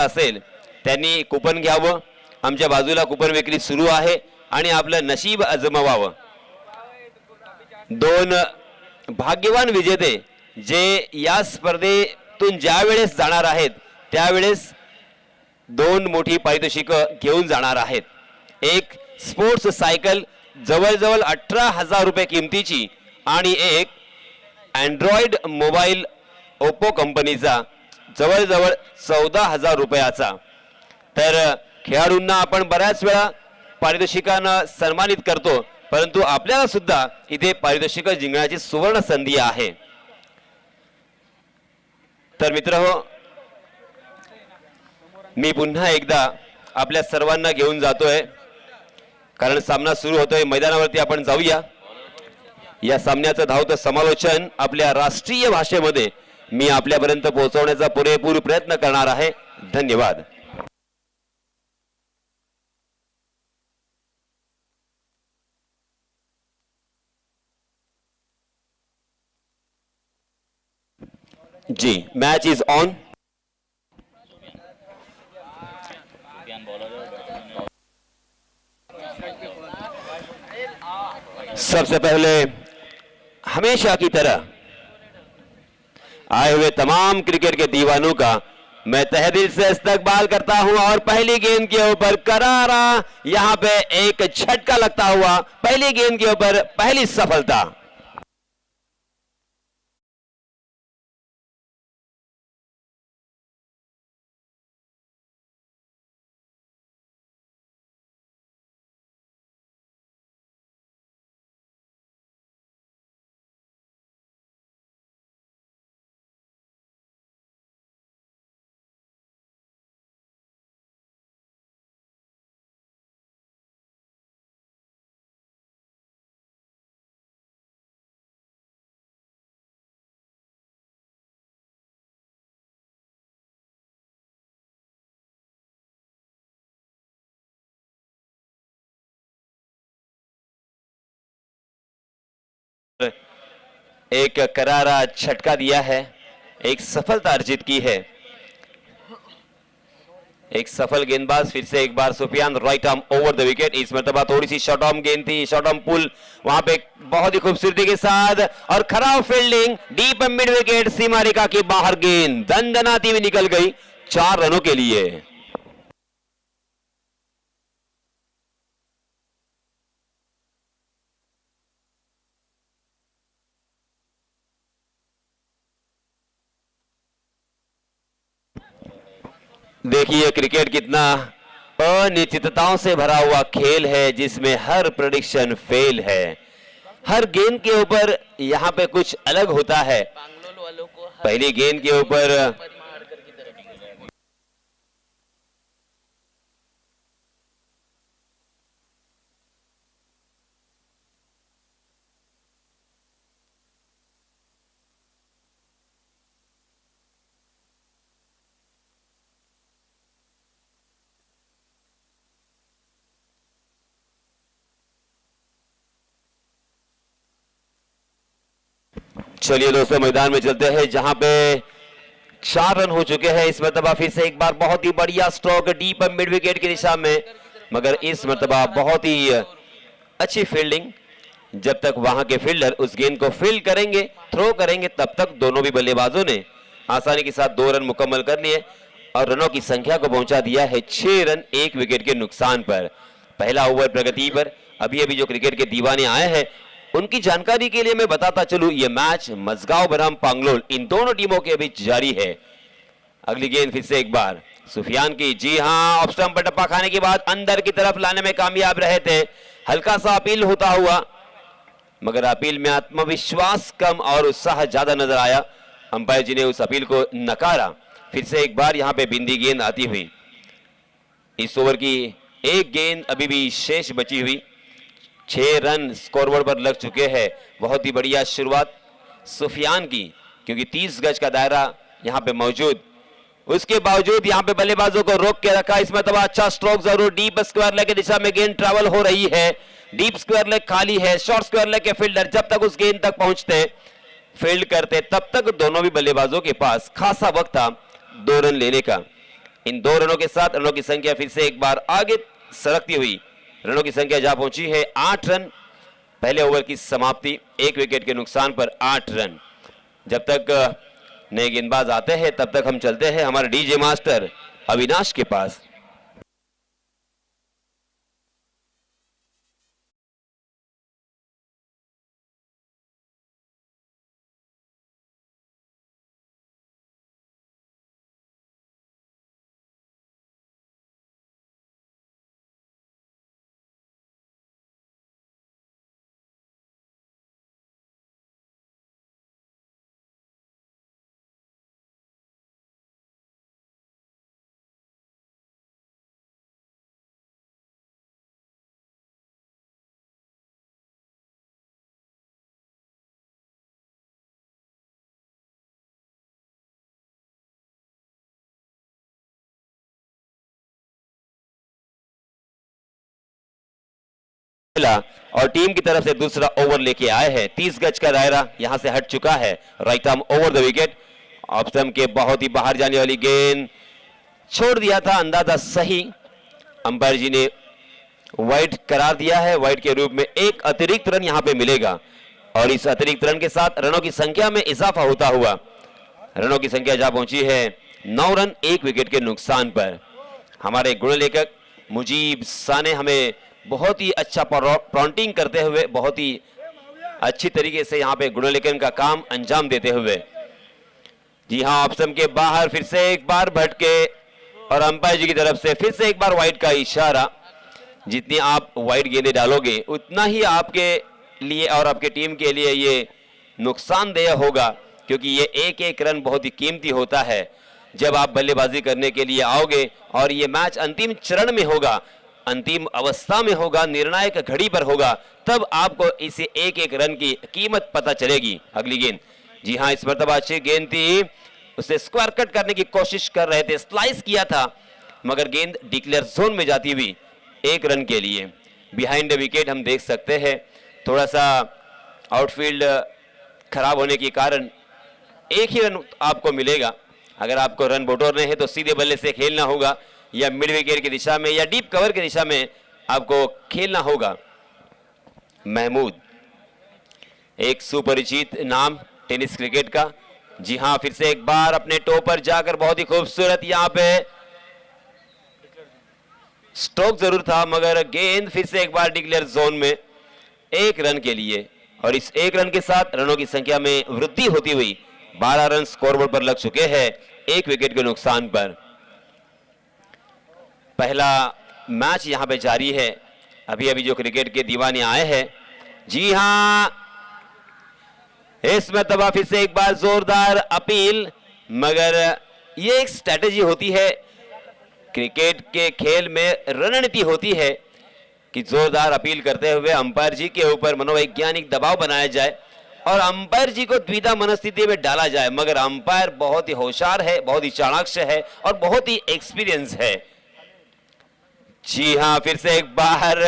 असेल त्यांनी कुपन घ्यावं। आमच्या बाजूला कुपन विक्री सुरू आहे आणि आपलं नशीब आजमावावं। दोन भाग्यवान विजेते जे या स्पर्धेतून ज्या वेळेस जाणार आहेत त्यावेळेस दोन मोठी पारितोषिकं घेऊन जाणार आहेत। एक स्पोर्ट्स सायकल जवळजवळ 18,000 रुपये किमतीची आणि एक अँड्रॉइड मोबाईल ओप्पो कंपनीचा जवळजवळ 14,000 रुपयाचा। तर खेळाडूंना आपण बऱ्याच वेळा पारितोषिकांना सन्मानित करतो, परंतु आपल्याला सुद्धा इथे पारितोषिक जिंकण्याची सुवर्ण संधी आहे। तर मित्रहो, मी पुन्हा एकदा आपल्या सर्वांना घेऊन जातोय, कारण सामना सुरू होतोय। मैदानावरती आपण जाऊया। या सामन्याचं धावतं समालोचन आपल्या राष्ट्रीय भाषेमध्ये मी आपल्यापर्यंत पोहोचवण्याचा पुरेपूर प्रयत्न करणार आहे। धन्यवाद। जी, मैच इज ऑन। सबसे पहले हमेशा की तरह आए हुए तमाम क्रिकेट के दीवानों का मैं तहे दिल से इस्तकबाल करता हूं और पहली गेंद के ऊपर करारा यहां पे एक झटका लगता हुआ पहली गेंद के ऊपर पहली सफलता। एक करारा झटका दिया है, एक सफलता अर्जित की है। एक सफल गेंदबाज फिर से एक बार Sufiyan right arm over the wicket. इस मरतबा थोड़ी सी शॉर्ट आर्म गेंद थी, शॉर्ट आर्म पुल वहां पे बहुत ही खूबसूरती के साथ और खराब फील्डिंग, डीप मिड विकेट, सीमा रेखा के बाहर गेंद दंदनाती हुई निकल गई 4 रनों के लिए। देखिए क्रिकेट कितना अनिश्चितताओं से भरा हुआ खेल है, जिसमें हर प्रेडिक्शन फेल है। हर गेंद के ऊपर यहाँ पे कुछ अलग होता है। पहली गेंद के ऊपर चलिए दोस्तों मैदान में चलते हैं, जहां पे 4 रन हो चुके हैं। इस मरतबा फिर से एक बार बहुत ही बढ़िया स्ट्रोक डीप मिड विकेट की दिशा में, मगर इस मरतबा बहुत ही अच्छी फील्डिंग। जब तक वहां के फील्डर उस गेंद को फील्ड करेंगे, थ्रो करेंगे, तब तक दोनों भी बल्लेबाजों ने आसानी के साथ 2 रन मुकम्मल कर लिए और रनों की संख्या को पहुंचा दिया है 6 रन 1 विकेट के नुकसान पर। पहला ओवर प्रगति पर। अभी अभी जो क्रिकेट के दीवाने आए हैं उनकी जानकारी के लिए मैं बताता चलूं, यह मैच मजगांव बनाम पांगलोल इन दोनों टीमों के बीच जारी है। अगली गेंद फिर से एक बार सुफियान की। जी हां, ऑफ स्टंप पर टप्पा खाने के बाद अंदर की तरफ लाने में कामयाब रहे थे। हल्का सा अपील होता हुआ, मगर अपील में आत्मविश्वास कम और उत्साह ज्यादा नजर आया। अंपायर जी ने उस अपील को नकारा। फिर से एक बार यहां पे बिंदी गेंद आती हुई। इस ओवर की एक गेंद अभी भी शेष बची हुई। 6 रन स्कोरबोर्ड पर लग चुके हैं। बहुत ही बढ़िया शुरुआत सुफियान की, क्योंकि 30 गज का दायरा यहां पे मौजूद। उसके बावजूद यहां पे बल्लेबाजों को रोक के रखा। इसमें तो अच्छा स्ट्रोक जरूर। डीप स्क्वायर लेग की दिशा में गेंद ट्रैवल हो रही है। डीप स्क्वायर लेग खाली है। शॉर्ट स्क्वायर लेग के फील्डर जब तक उस गेंद तक पहुंचते, फील्ड करते, तब तक दोनों भी बल्लेबाजों के पास खासा वक्त था 2 रन लेने का। इन 2 रनों के साथ रनों की संख्या फिर से एक बार आगे सरकती हुई रनों की संख्या जा पहुंची है 8 रन। पहले ओवर की समाप्ति, 1 विकेट के नुकसान पर 8 रन। जब तक नए गेंदबाज आते हैं तब तक हम चलते हैं हमारे डीजे मास्टर अविनाश के पास। और टीम की तरफ से दूसरा ओवर लेके आए हैं। 30 गज का दायरा यहां से हट चुका है। Right arm over the wicket, off stump के बहुत ही बाहर जाने वाली गेंद छोड़ दिया था, अंदाजा सही। अंपायर जी ने वाइड करार दिया है। वाइड के रूप में एक अतिरिक्त रन यहां पे मिलेगा और इस अतिरिक्त रन के साथ रनों की संख्या में इजाफा होता हुआ रनों की संख्या जा पहुंची है 9 रन 1 विकेट के नुकसान पर। हमारे गुण लेखक मुजीब साने हमें बहुत ही अच्छा प्रॉन्टिंग करते हुए बहुत ही अच्छी तरीके से यहां पे गुणलेखन का काम अंजाम देते हुए, जी हां, ऑफ स्टंप के बाहर फिर से एक बार भटके और अंपायर जी की तरफ से फिर से एक बार वाइड का इशारा। जितनी आप वाइड गेंदें डालोगे उतना ही आपके लिए और आपके टीम के लिए ये नुकसानदेह होगा, क्योंकि ये एक एक रन बहुत ही कीमती होता है। जब आप बल्लेबाजी करने के लिए आओगे और ये मैच अंतिम चरण में होगा, अंतिम अवस्था में होगा, निर्णायक घड़ी पर होगा, तब आपको इसे एक एक रन की कीमत पता चलेगी। अगली गेंद, जी हां, इस मर्तबा अच्छी गेंद थी, उसे स्क्वायर कट करने की कोशिश कर रहे थे, स्लाइस किया था, मगर गेंद डिक्लेयर जोन में जाती हुई 1 रन के लिए। बिहाइंड द विकेट हम देख सकते हैं थोड़ा सा आउटफील्ड खराब होने के कारण 1 ही रन आपको मिलेगा। अगर आपको रन बटोरने हैं तो सीधे बल्ले से खेलना होगा या मिड विकेट की दिशा में या डीप कवर की दिशा में आपको खेलना होगा। महमूद, एक सुपरिचित नाम टेनिस क्रिकेट का। जी हां, फिर से एक बार अपने टो पर जाकर बहुत ही खूबसूरत यहां पे स्ट्रोक जरूर था, मगर गेंद फिर से एक बार डिक्लेयर जोन में 1 रन के लिए। और इस 1 रन के साथ रनों की संख्या में वृद्धि होती हुई 12 रन स्कोरबोर्ड पर लग चुके हैं 1 विकेट के नुकसान पर। पहला मैच यहां पे जारी है। अभी अभी जो क्रिकेट के दीवाने आए हैं, जी हां, इस मर्तबा फिर से एक बार जोरदार अपील, मगर ये एक स्ट्रेटेजी होती है क्रिकेट के खेल में, रणनीति होती है कि जोरदार अपील करते हुए अंपायर जी के ऊपर मनोवैज्ञानिक दबाव बनाया जाए और अंपायर जी को द्विधा मनस्थिति में डाला जाए। मगर अंपायर बहुत ही होशियार है, बहुत ही चाणक्य है और बहुत ही एक्सपीरियंस है। जी हां, फिर से एक बार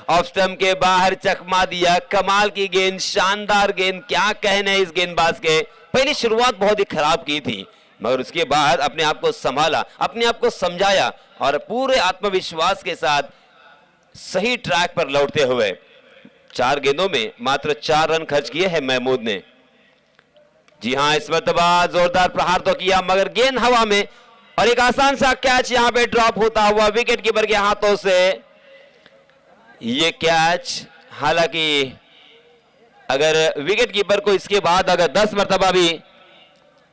ऑफ स्टंप के बाहर चकमा दिया, कमाल की गेंद, शानदार गेंद, क्या कहने इस गेंदबाज के। पहली शुरुआत बहुत ही खराब की थी, मगर उसके बाद अपने आप को संभाला, अपने आप को समझाया और पूरे आत्मविश्वास के साथ सही ट्रैक पर लौटते हुए 4 गेंदों में मात्र 4 रन खर्च किए हैं महमूद ने। जी हां, इस मर्तबा जोरदार प्रहार तो किया, मगर गेंद हवा में और एक आसान सा कैच यहां पे ड्रॉप होता हुआ विकेट कीपर के हाथों से। ये कैच, हालांकि अगर विकेट कीपर को इसके बाद अगर 10 मर्तबा भी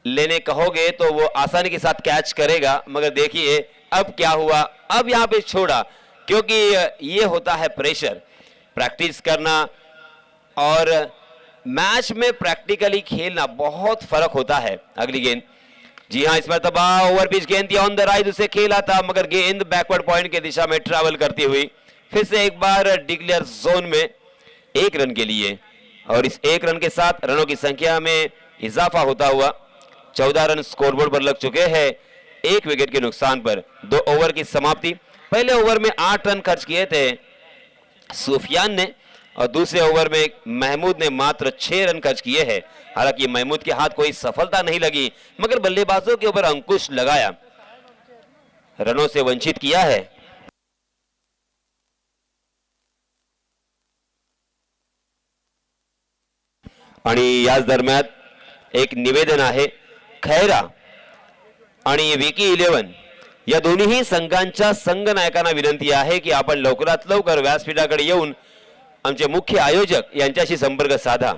लेने कहोगे तो वो आसानी के साथ कैच करेगा, मगर देखिए अब क्या हुआ, अब यहां पे छोड़ा, क्योंकि ये होता है प्रेशर। प्रैक्टिस करना और मैच में प्रैक्टिकली खेलना बहुत फर्क होता है। अगली गेंद, जी हां, इस मर्तबा ओवर पिच गेंद थी, ऑन द राइट उसे खेला था, मगर गेंद बैकवर्ड पॉइंट की दिशा में ट्रैवल करती हुई फिर से एक बार डिक्लेयर जोन में 1 रन के लिए। और इस 1 रन के साथ रनों की संख्या में इजाफा होता हुआ 14 रन स्कोरबोर्ड पर लग चुके हैं 1 विकेट के नुकसान पर। 2 ओवर की समाप्ति। पहले ओवर में 8 रन खर्च किए थे सुफियान ने और दूसरे ओवर में महमूद ने मात्र 6 रन खर्च किए हैं। हालांकि महमूद के हाथ कोई सफलता नहीं लगी, मगर बल्लेबाजों के ऊपर अंकुश लगाया। रनों से वंचित किया है। आणि याच दरम्यान एक निवेदन आहे, खैरा आणि विकी 11 या दोन्ही संघांच्या संघनायकांना विनंती आहे की आपण लवकरात लवकर व्यासपीठाकडे येऊन आमचे मुख्य आयोजक यांच्याशी संपर्क साधा।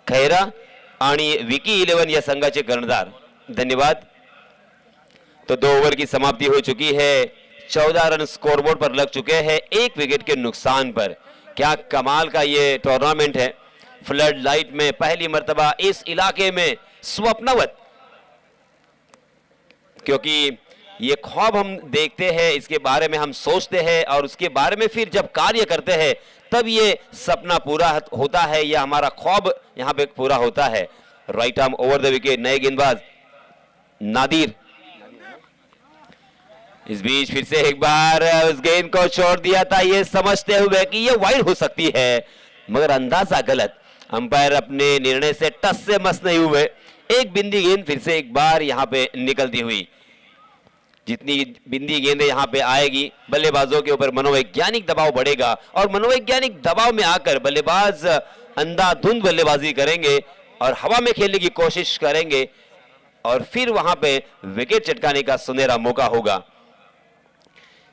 खैरा आणि विकी 11 या संघाचे कर्णधार, धन्यवाद। तो 2 ओवर की समाप्ति हो चुकी है, 14 रन स्कोरबोर्ड पर लग चुके हैं 1 विकेट के नुकसान पर। क्या कमाल का ये टूर्नामेंट है। फ्लड लाइट में पहली मर्तबा इस इलाके में स्वप्नवत, क्योंकि ये ख्वाब हम देखते हैं, इसके बारे में हम सोचते हैं और उसके बारे में फिर जब कार्य करते हैं तब ये सपना पूरा होता है, यह हमारा ख्वाब यहां पे पूरा होता है। Right arm over the wicket, नए गेंदबाज नादिर। इस बीच फिर से एक बार उस गेंद को छोड़ दिया था, ये समझते हुए कि ये वाइड हो सकती है, मगर अंदाजा गलत। अंपायर अपने निर्णय से टस से मस नहीं हुए। एक बिंदी गेंद फिर से एक बार यहां पे निकलती हुई। जितनी बिंदी गेंदें यहां पे आएगी बल्लेबाजों के ऊपर मनोवैज्ञानिक दबाव बढ़ेगा और मनोवैज्ञानिक दबाव में आकर बल्लेबाज अंधाधुंध बल्लेबाजी करेंगे और हवा में खेलने की कोशिश करेंगे और फिर वहां पे विकेट चटकाने का सुनहरा मौका होगा।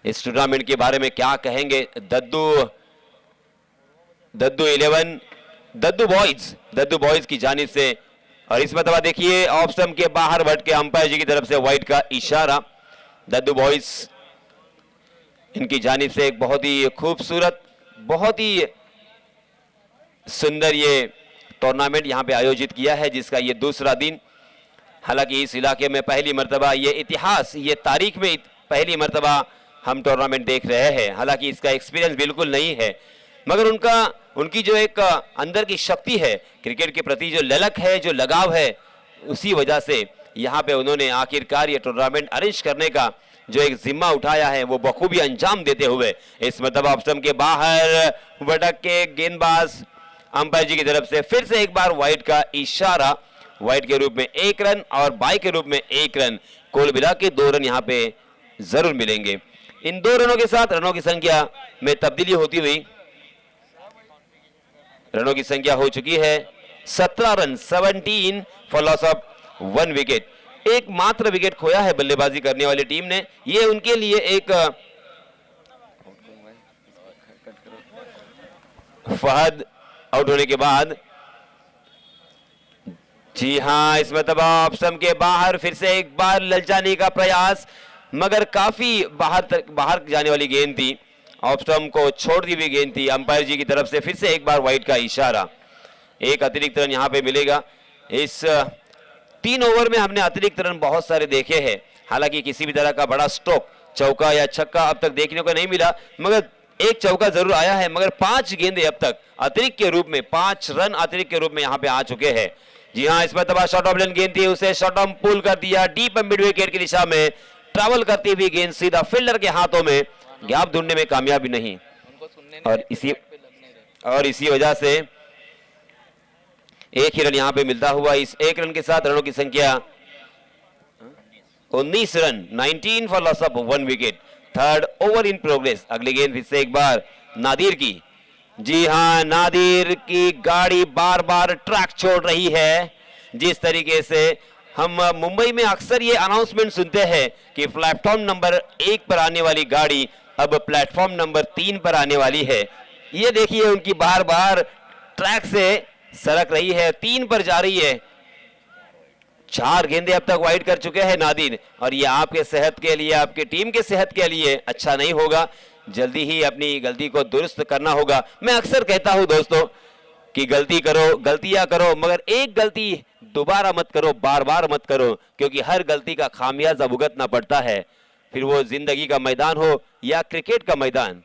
इस टूर्नामेंट के बारे में क्या कहेंगे दद्दू 11 दद्दू बॉयज की जानिब से। और इस मरतबा देखिए ऑफ स्टंप के बाहर भटके के अंपायर जी की तरफ से वाइड का इशारा। दद्दू बॉयज इनकी जानिब से एक बहुत ही खूबसूरत, बहुत ही सुंदर ये टूर्नामेंट यहां पे आयोजित किया है, जिसका ये दूसरा दिन। हालांकि इस इलाके में पहली मर्तबा ये इतिहास, ये तारीख में पहली मर्तबा हम टूर्नामेंट देख रहे हैं। हालांकि इसका एक्सपीरियंस बिल्कुल नहीं है, मगर उनकी जो एक अंदर की शक्ति है, क्रिकेट के प्रति जो ललक है, जो लगाव है, उसी वजह से यहाँ पे उन्होंने आखिरकार ये टूर्नामेंट अरेंज करने का जो एक जिम्मा उठाया है वो बखूबी अंजाम देते हुए इस मतलब ऑफ स्टंप के बाहर भटक के गेंदबाज अंपायर जी की तरफ से फिर से एक बार वाइड का इशारा। वाइड के रूप में 1 रन और बाई के रूप में 1 रन, कुल मिला के 2 रन यहाँ पे जरूर मिलेंगे। इन 2 रनों के साथ रनों की संख्या में तब्दीली होती हुई रनों की संख्या हो चुकी है 17 run, 17 for loss of 1 wicket. एक मात्र विकेट खोया है बल्लेबाजी करने वाली टीम ने, ये उनके लिए एक फहद आउट होने के बाद। जी हां, इस मतलब ऑफ स्टंप के बाहर फिर से एक बार ललचाने का प्रयास, मगर काफी बाहर जाने वाली गेंद थी, ऑफ स्टंप को छोड़ दी हुई गेंद थी। अंपायर जी की तरफ से फिर से एक बार वाइड का इशारा। एक अतिरिक्त रन यहां पे मिलेगा। इस 3 ओवर में हमने अतिरिक्त रन बहुत सारे देखे हैं, हालांकि किसी भी तरह का बड़ा स्ट्रोक, चौका या छक्का अब तक देखने को नहीं मिला, मगर एक चौका जरूर आया है। मगर 5 गेंदें अब तक अतिरिक्त के रूप में, 5 रन अतिरिक्त के रूप में यहां पे आ चुके हैं। जी हां, इस मरतबा शॉर्ट ऑफ लेन गेंद थी, उसे शॉर्ट ऑफ पुल कर दिया, डीप मिड विकेट की दिशा में ट्रैवल करती हुई गेंद सीधा फील्डर के हाथों में, गैप ढूंढने में कामयाबी नहीं। और इसी वजह से एक ही रन यहां पे मिलता हुआ। इस 1 रन के साथ रनों की संख्या 19 रन, 19 for loss of 1 wicket. 3rd over in progress. अगली गेंद फिर से एक बार नादिर की। जी हां, नादिर की गाड़ी बार बार ट्रैक छोड़ रही है। जिस तरीके से हम मुंबई में अक्सर ये अनाउंसमेंट सुनते हैं कि प्लेटफॉर्म नंबर 1 पर आने वाली गाड़ी अब प्लेटफॉर्म नंबर 3 पर आने वाली है। ये देखिए उनकी बार बार ट्रैक से सरक रही है, 3 पर जा रही है। 4 गेंदें अब तक वाइड कर चुके हैं नादिर, और ये आपके सेहत के लिए, आपकी टीम के सेहत के लिए अच्छा नहीं होगा। जल्दी ही अपनी गलती को दुरुस्त करना होगा। मैं अक्सर कहता हूं दोस्तों कि गलती करो, गलतियां करो, मगर एक गलती दोबारा मत करो, बार बार मत करो, क्योंकि हर गलती का खामियाजा भुगतना पड़ता है, फिर वो जिंदगी का मैदान हो या क्रिकेट का मैदान।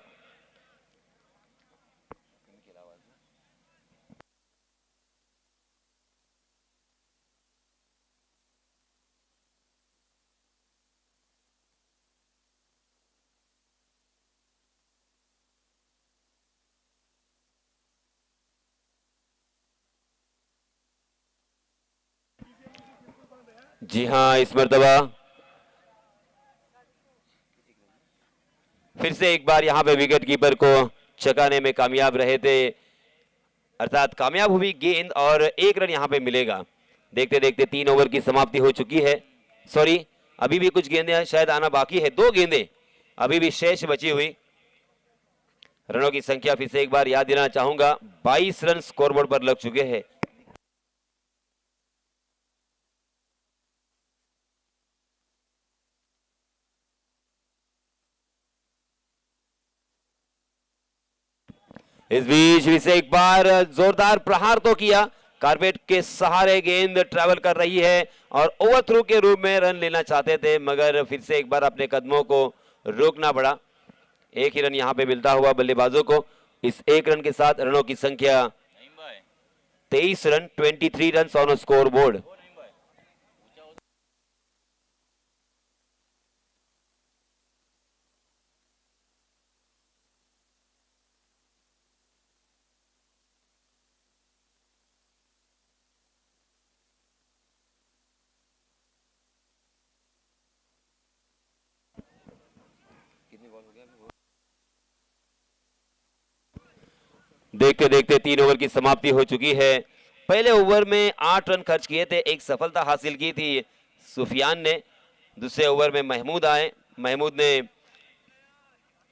जी हां, इस मर्तबा फिर से एक बार यहां पे विकेट कीपर को चकाने में कामयाब रहे थे, अर्थात कामयाब हुई गेंद और 1 रन यहां पे मिलेगा। देखते देखते 3 ओवर की समाप्ति हो चुकी है। सॉरी, अभी भी कुछ गेंदें शायद आना बाकी है, 2 गेंदें अभी भी शेष बची हुई। रनों की संख्या फिर से एक बार याद दिलाना चाहूंगा, 22 रन स्कोरबोर्ड पर लग चुके हैं। इस बीच फिर से एक बार जोरदार प्रहार तो किया, कारपेट के सहारे गेंद ट्रैवल कर रही है और ओवर थ्रू के रूप में रन लेना चाहते थे, मगर फिर से एक बार अपने कदमों को रोकना पड़ा। 1 ही रन यहां पे मिलता हुआ बल्लेबाजों को। इस 1 रन के साथ रनों की संख्या 23 run, 23 run on score board. देखते देखते 3 ओवर की समाप्ति हो चुकी है। पहले ओवर में 8 रन खर्च किए थे, एक सफलता हासिल की थी सुफियान ने। दूसरे ओवर में महमूद आए, महमूद ने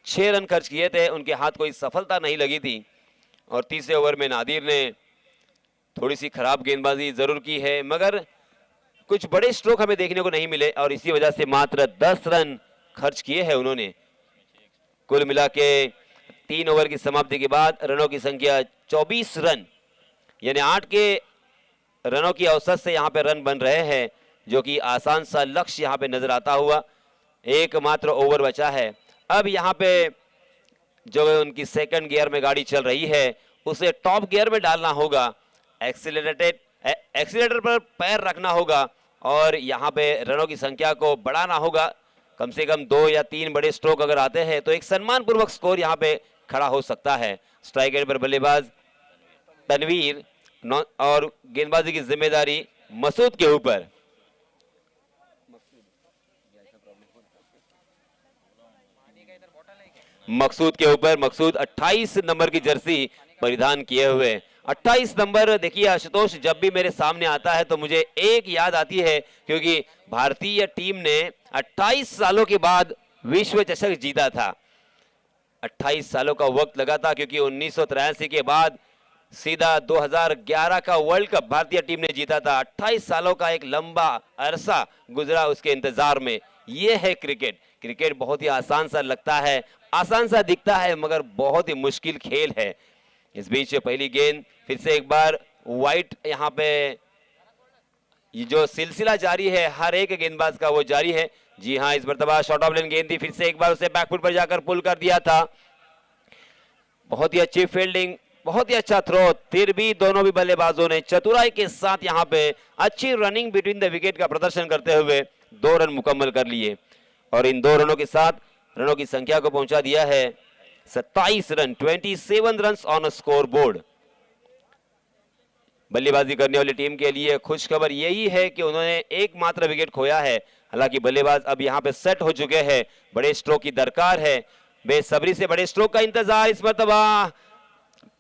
6 रन खर्च किए थे, उनके हाथ कोई सफलता नहीं लगी थी। और तीसरे ओवर में नादिर ने थोड़ी सी खराब गेंदबाजी जरूर की है, मगर कुछ बड़े स्ट्रोक हमें देखने को नहीं मिले और इसी वजह से मात्र 10 रन खर्च किए हैं उन्होंने। कुल मिला के 3 ओवर की समाप्ति के बाद रनों की संख्या 24 रन, यानी 8 के रनों की औसत से यहां पे रन बन रहे हैं, जो कि आसान सा लक्ष्य यहां पे नजर आता हुआ। एकमात्र ओवर बचा है। अब यहां पे जो उनकी सेकंड गियर में गाड़ी चल रही है उसे टॉप गियर में डालना होगा, एक्सीलरेटर पर पैर रखना होगा और यहां पे रनों की संख्या को बढ़ाना होगा। कम से कम 2 या 3 बड़े स्ट्रोक अगर आते हैं तो एक सम्मानपूर्वक स्कोर यहां पे खड़ा हो सकता है। स्ट्राइक एंड पर बल्लेबाज तनवीर और गेंदबाजी की जिम्मेदारी मसूद के ऊपर। मकसूद 28 नंबर की जर्सी परिधान किए हुए। 28 नंबर, देखिए आशुतोष, जब भी मेरे सामने आता है तो मुझे एक याद आती है, क्योंकि भारतीय टीम ने 28 सालों के बाद विश्व चषक जीता था। 28 सालों का वक्त लगा था, क्योंकि 1983 के बाद सीधा 2011 का वर्ल्ड कप भारतीय टीम ने जीता था। 28 सालों का एक लंबा अरसा गुजरा उसके इंतजार में। यह है क्रिकेट। क्रिकेट बहुत ही आसान सा लगता है, आसान सा दिखता है, मगर बहुत ही मुश्किल खेल है। इस बीच पहली गेंद फिर से एक बार वाइट, यहां पे ये जो सिलसिला जारी है हर एक गेंदबाज का वो जारी है। जी हां, इस मरतबा शॉर्ट ऑफ लेन गेंद थी, फिर से एक बार उसे बैकफुट पर जाकर पुल कर दिया था। बहुत ही अच्छी फील्डिंग, बहुत ही अच्छा थ्रो, फिर भी दोनों भी बल्लेबाजों ने चतुराई के साथ यहां पे अच्छी रनिंग बिटवीन द विकेट का प्रदर्शन करते हुए 2 रन मुकम्मल कर लिए और इन 2 रनों के साथ रनों की संख्या को पहुंचा दिया है 27 run, 27 run on score board. बल्लेबाजी करने वाली टीम के लिए खुशखबर यही है कि उन्होंने एकमात्र विकेट खोया है। हालांकि बल्लेबाज अब यहां पे सेट हो चुके हैं, बड़े स्ट्रोक की दरकार है, बेसब्री से बड़े स्ट्रोक का इंतजार। इस मरतबा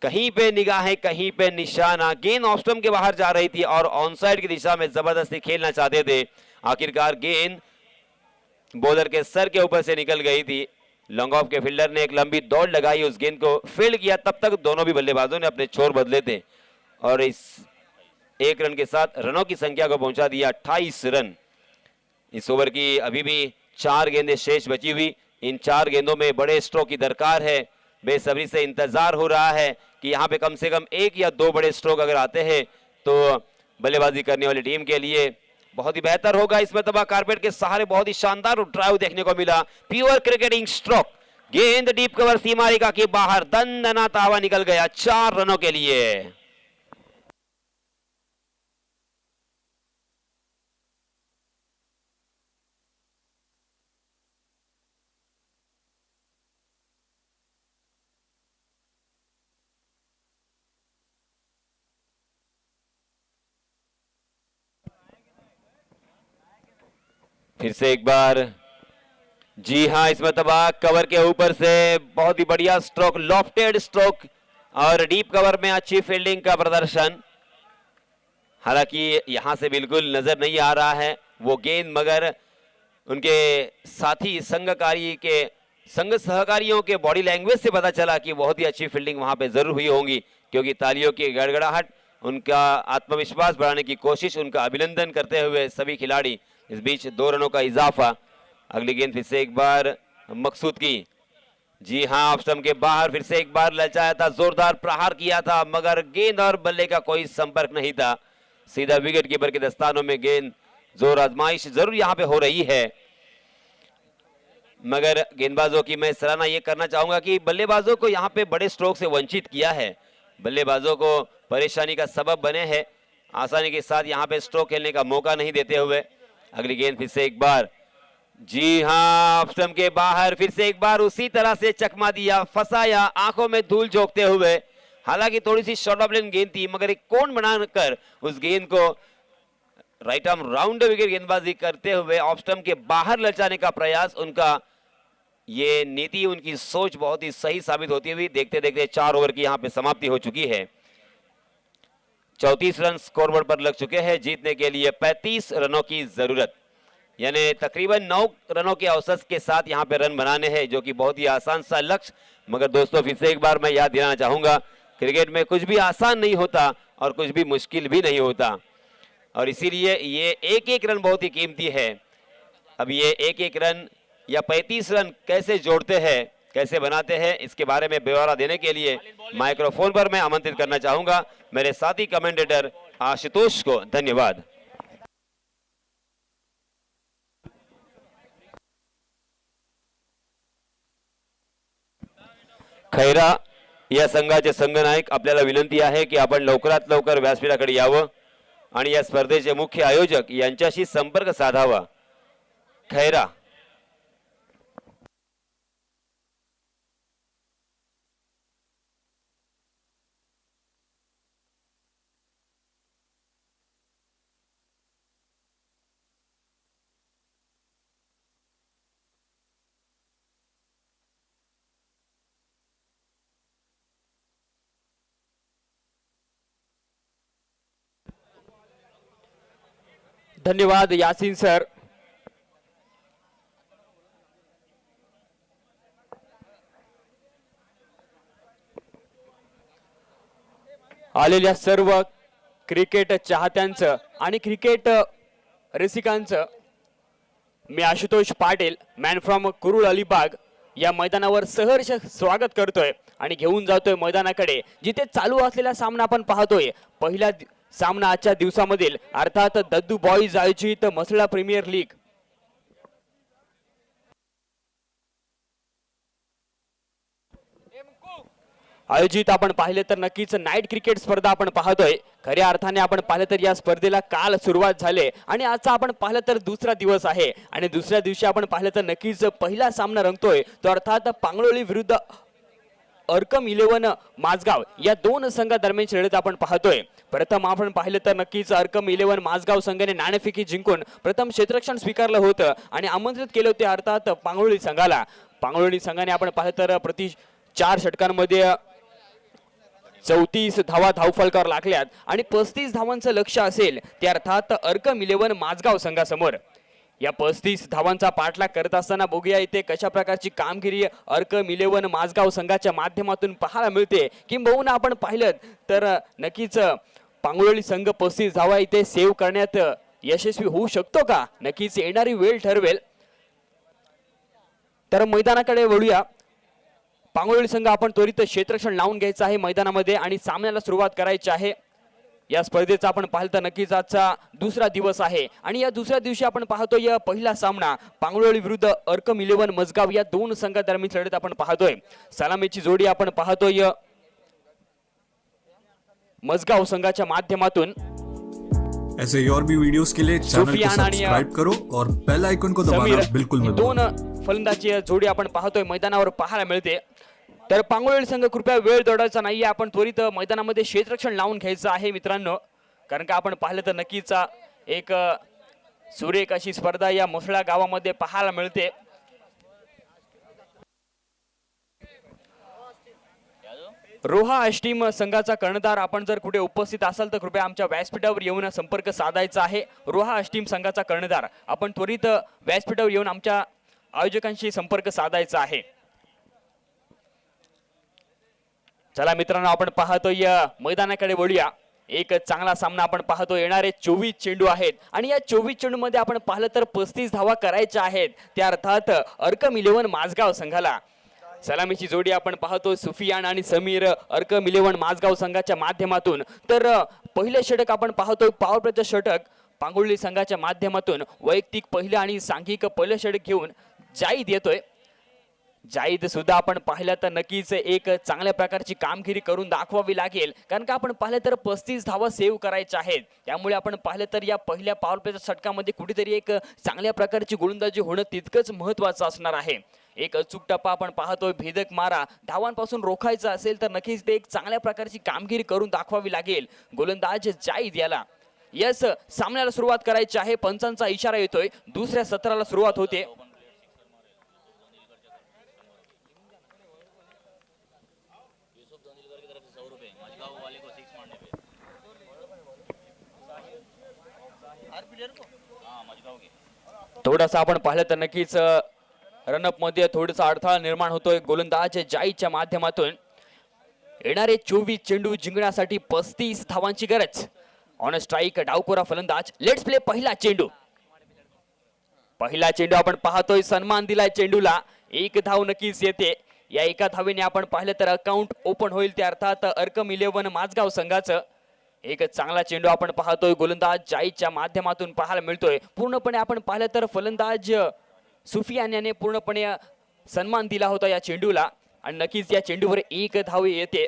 कहीं पे निगाहें, कहीं पे निशाना, गेंद ऑफ स्टंप के बाहर जा रही थी और ऑनसाइड की दिशा में जबरदस्ती खेलना चाहते थे। आखिरकार गेंद बॉलर के सर के ऊपर से निकल गई थी। लॉन्ग ऑफ के फील्डर ने एक लंबी दौड़ लगाई, उस गेंद को फील्ड किया, तब तक दोनों भी बल्लेबाजों ने अपने छोर बदले थे और इस 1 रन के साथ रनों की संख्या को पहुंचा दिया 28 रन। इस ओवर की अभी भी 4 गेंदें शेष बची हुई। इन 4 गेंदों में बड़े स्ट्रोक की दरकार है। बेसब्री से इंतजार हो रहा है कि यहां पे कम से कम 1 या 2 बड़े स्ट्रोक अगर आते हैं तो बल्लेबाजी करने वाली टीम के लिए बहुत ही बेहतर होगा। इस मरतबा कारपेट के सहारे बहुत ही शानदार ड्राइव देखने को मिला, प्योर क्रिकेटिंग स्ट्रोक। गेंद डीप कवर सीमा रेखा के बाहर दंदनाता हुआ निकल गया 4 रनों के लिए। फिर से एक बार जी हाँ, इस मरतबा कवर के ऊपर से बहुत ही बढ़िया स्ट्रोक, लॉफ्टेड स्ट्रोक और डीप कवर में अच्छी फील्डिंग का प्रदर्शन। हालांकि यहां से बिल्कुल नजर नहीं आ रहा है वो गेंद, मगर उनके साथी संघ सहकारियों के बॉडी लैंग्वेज से पता चला कि बहुत ही अच्छी फील्डिंग वहां पे जरूर हुई होंगी, क्योंकि तालियों की गड़गड़ाहट, उनका आत्मविश्वास बढ़ाने की कोशिश, उनका अभिनंदन करते हुए सभी खिलाड़ी। इस बीच 2 रनों का इजाफा। अगली गेंद फिर से एक बार मकसूद की। जी हाँ, ऑफ स्टंप के बाहर फिर से एक बार ललचाया था, जोरदार प्रहार किया था, मगर गेंद और बल्ले का कोई संपर्क नहीं था। सीधा विकेट कीपर के दस्तानों में गेंद। जोर आजमाइश जरूर यहां पे हो रही है, मगर गेंदबाजों की मैं सराहना ये करना चाहूंगा कि बल्लेबाजों को यहां पे बड़े स्ट्रोक से वंचित किया है। बल्लेबाजों को परेशानी का सबब बने हैं, आसानी के साथ यहां पे स्ट्रोक खेलने का मौका नहीं देते हुए। अगली गेंद फिर से एक बार, जी हां, ऑफ स्टंप के बाहर फिर से एक बार उसी तरह से चकमा दिया, फंसाया, आंखों में धूल झोंकते हुए। हालांकि थोड़ी सी शॉर्ट ऑफ लेन गेंद थी, मगर एक कोण बनाकर उस गेंद को राइट आर्म राउंड विकेट गेंदबाजी करते हुए ऑफ स्टंप के बाहर ललचाने का प्रयास, उनका ये नीति, उनकी सोच बहुत ही सही साबित होती हुई। देखते देखते 4 ओवर की यहां पे समाप्ति हो चुकी है। 34 रन स्कोरबोर्ड पर लग चुके हैं। जीतने के लिए 35 रनों की जरूरत, यानी तकरीबन 9 रनों के औसत के साथ यहां पे रन बनाने हैं, जो कि बहुत ही आसान सा लक्ष्य। मगर दोस्तों, फिर से एक बार मैं याद दिलाना चाहूंगा, क्रिकेट में कुछ भी आसान नहीं होता और कुछ भी मुश्किल भी नहीं होता, और इसीलिए ये एक एक रन बहुत ही कीमती है। अब ये एक एक रन या 35 रन कैसे जोड़ते हैं, कैसे बनाते हैं, इसके बारे में ब्यौरा देने के लिए माइक्रोफोन पर मैं आमंत्रित करना चाहूंगा मेरे साथी कमेंटेटर आशुतोष को। धन्यवाद। खैरा या संघाचे संघनायक, आपल्याला विनंती आहे की आपण लवकरात लवकर व्यासपीठाकडे यावं आणि या स्पर्धेचे मुख्य आयोजक यांच्याशी संपर्क साधावा। खैरा, धन्यवाद यासीन सर। आलेल्या सर्व क्रिकेट चाहत्यांचं आणि क्रिकेट रसिकांचं मी आशुतोष पाटील, मॅन फ्रॉम कुरुळ अलिबाग, या मैदानावर सहर्ष स्वागत करतोय आणि घेऊन जातोय मैदानाकडे, जिथे चालू असलेला सामना आपण पाहतोय। पहिला सामना आजच्या दिवसामधील, अर्थात दद्दू बॉईज आयोजित मसळा प्रीमियर लीग। आयोजित आपण पाहिले तर नक्कीच नाईट क्रिकेट स्पर्धा आपण पाहतोय। खऱ्या अर्थाने आपण पाहिलं तर या स्पर्धेला काल सुरुवात झाली आणि आजचा आपण पाहिलं तर दुसरा दिवस आहे, आणि दुसऱ्या दिवशी आपण पाहिलं तर नक्कीच पहिला सामना रंगतोय तो अर्थात पांगळोली विरुद्ध अर्कम 11 माझगाव या दोन संघादरम्यान लढत आपण पाहतोय। प्रथम आपण पाहिलं तर नक्कीच अर्कम 11 माझगाव संघाने नाणेफेकी जिंकून प्रथम क्षेत्ररक्षण स्वीकारलं होतं आणि आमंत्रित केले होते अर्थात पांगळोली संघाला। पांगळोली संघाने आपण पाहिलं तर प्रति 4 षटकांमध्ये 34 धावा धावफलकावर लागल्यात आणि 35 धावांचं लक्ष्य असेल ते अर्थात अर्कम 11 माझगाव संघासमोर। या 35 धावांचा पाठलाग करत असताना बघूया इथे कशा प्रकारची कामगिरी अर्कम 11 माझगाव संघाच्या माध्यमातून पाहायला मिळते। किंबहुना आपण पाहिलं तर नक्कीच पांगळोली संघ 35 धावा इथे सेव्ह करण्यात यशस्वी होऊ शकतो का, नक्कीच येणारी वेळ ठरवेल। तर मैदानाकडे वळूया। पांगळोली संघ आपण त्वरित क्षेत्ररक्षण लावून घ्यायचं आहे मैदानामध्ये आणि सामन्याला सुरुवात करायची आहे। या स्पर्धेचा आपण पाहिलं तर नक्कीच आजचा दुसरा दिवस आहे आणि या दुसऱ्या दिवशी आपण पाहतोय पहिला सामना पांगळोली विरुद्ध अर्कम 11 मजगाव या दोन संघादरम्यान लढत आपण पाहतोय। सलामीची जोडी आपण पाहतोय मजगाव संघाच्या माध्यमातून। ऐसे और भी वीडियोस के लिए चैनल को सब्सक्राइब करो और बेल आइकन को दबाना बिल्कुल मत भूलो। दोन फलंदाजी जोडी आपण पाहतोय मैदानावर पाहायला मिळते। तर पांगळोली संघ कृपया वेळ दौडायचा नाहीये, आपण त्वरित मैदानामध्ये क्षेत्ररक्षण लावून घ्यायचं आहे मित्रांनो, कारण का आपण पाहिलं तर नक्कीच एक सुरेख अशी स्पर्धा या मुसळा गावामध्ये पाहायला मिळते। रोहा अष्टीम संघाचा कर्णधार आपण जर कुठे उपस्थित असाल तर कृपया आमच्या व्यासपीठावर येऊन संपर्क साधायचा आहे. रोहा अष्टीम संघाचा कर्णधार आपण त्वरित व्यासपीठावर येऊन आमच्या आयोजकांशी संपर्क साधायचा आहे. चला मित्रांनो, आपण पाहतोय मैदानाकडे वळूया. एक चांगला सामना आपण पाहतो. येणारे 24 चेंडू आहेत आणि या 24 चेंडू मध्ये आपण पाहिलं तर 35 धावा करायच्या आहेत. त्या अर्थात अर्कम 11 माझगाव संघाला सलामीची जोडी आपण पाहतो. सुफियान आणि समीर अर्कम 11 माझगाव संघाच्या माध्यमातून. तर पहिले षटक आपण पाहतोय पॉवर प्लेचं षटक पांगुळली संघाच्या माध्यमातून. वैयक्तिक पहिलं आणि सांघिक पहिलं षटक घेऊन जाईद येतोय. जाईद सुद्धा आपण पाहिलं तर नक्कीच एक चांगल्या प्रकारची कामगिरी करून दाखवावी लागेल, कारण का आपण पाहिलं तर 35 धावा सेव्ह करायच्या आहेत. त्यामुळे आपण पाहिलं तर या पहिल्या पॉवर प्लेच्या षटकामध्ये कुठेतरी एक चांगल्या प्रकारची गोलंदाजी होणं तितकंच महत्वाचं असणार आहे. एक अचूक टप्पा आपण पाहतोय. भेदक मारा धावांपासून रोखायचा असेल तर नक्कीच ते एक चांगल्या प्रकारची कामगिरी करून दाखवावी लागेल गोलंदाज जाईद याला. यस, सामन्याला सुरुवात करायची आहे. पंचांचा इशारा येतोय. दुसऱ्या सत्राला सुरुवात होते. थोडासा आपण पाहिलं तर नक्कीच रनअप मध्ये थोडासा अडथळा निर्माण होतोय गोलंदाज जाईच्या माध्यमातून. येणारे 24 चेंडू जिंकण्यासाठी 35 धावांची गरज. ऑन स्ट्राईक डावकोरा फलंदाज. लेट्स प्ले पहिला चेंडू. पहिला चेंडू आपण पाहतोय. सन्मान दिलाय चेंडूला. एक धाव नक्कीच येते. या एका धावेने आपण पाहिलं तर अकाउंट ओपन होईल. त्या अर्थात अर्कम 11 माझगाव संघाचं. एक चांगला चेंडू आपण पाहतोय गोलंदाज जाईच्या माध्यमातून पाहायला मिळतोय. पूर्णपणे आपण पाहिलं तर फलंदाज सुफियान याने पूर्णपणे सन्मान दिला होता या चेंडूला आणि नक्कीच या चेंडूवर एक धाव येते.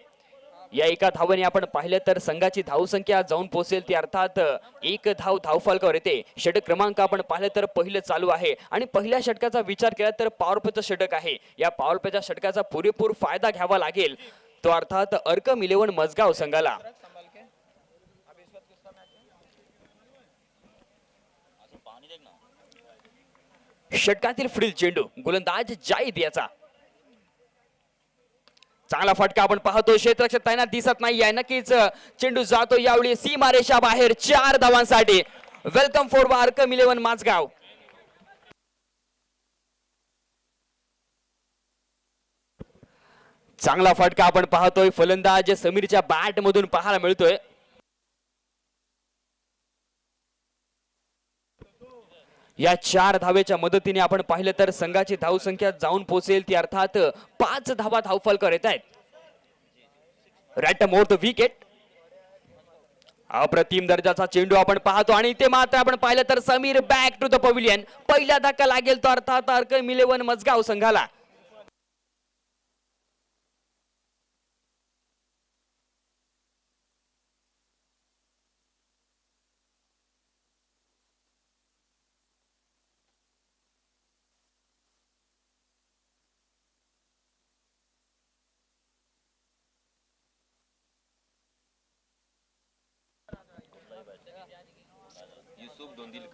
या एका धावेने आपण पाहिलं तर संघाची धावसंख्या जाऊन पोहोचेल. ती अर्थात एक धाव धावफलकावर येते. षटक क्रमांक आपण पाहिलं तर पहिलं चालू आहे आणि पहिल्या षटकाचा विचार केला तर पॉवर प्लेचं षटक आहे. या पॉवर प्लेच्या षटकाचा पुरेपूर फायदा घ्यावा लागेल, तो अर्थात अर्कम 11 मजगाव संघाला. षटकातील पुढील चेंडू गोलंदाज जाईद याचा. चांगला फटका आपण पाहतो. क्षेत्ररक्षक तैनात दिसत नाही आहे. नक्कीच चेंडू जातो यावेळी सीमारेषा बाहेर 4 धावांसाठी. Welcome for Arkam 11 Mazgaon. चांगला फटका आपण पाहतोय फलंदाज समीरच्या बॅट मधून पाहायला मिळतोय. या 4 धावेच्या मदतीने आपण पाहिलं तर संघाची धावसंख्या जाऊन पोहोचेल. ती अर्थात 5 धावा धावफलकावर येत आहेत. Right more the wicket. अप्रतिम दर्जाचा चेंडू आपण पाहतो आणि ते मात्र आपण पाहिलं तर Sameer back to the pavilion. पहिला धक्का लागेल तो अर्थात अर्कम 11 मजगाव संघाला.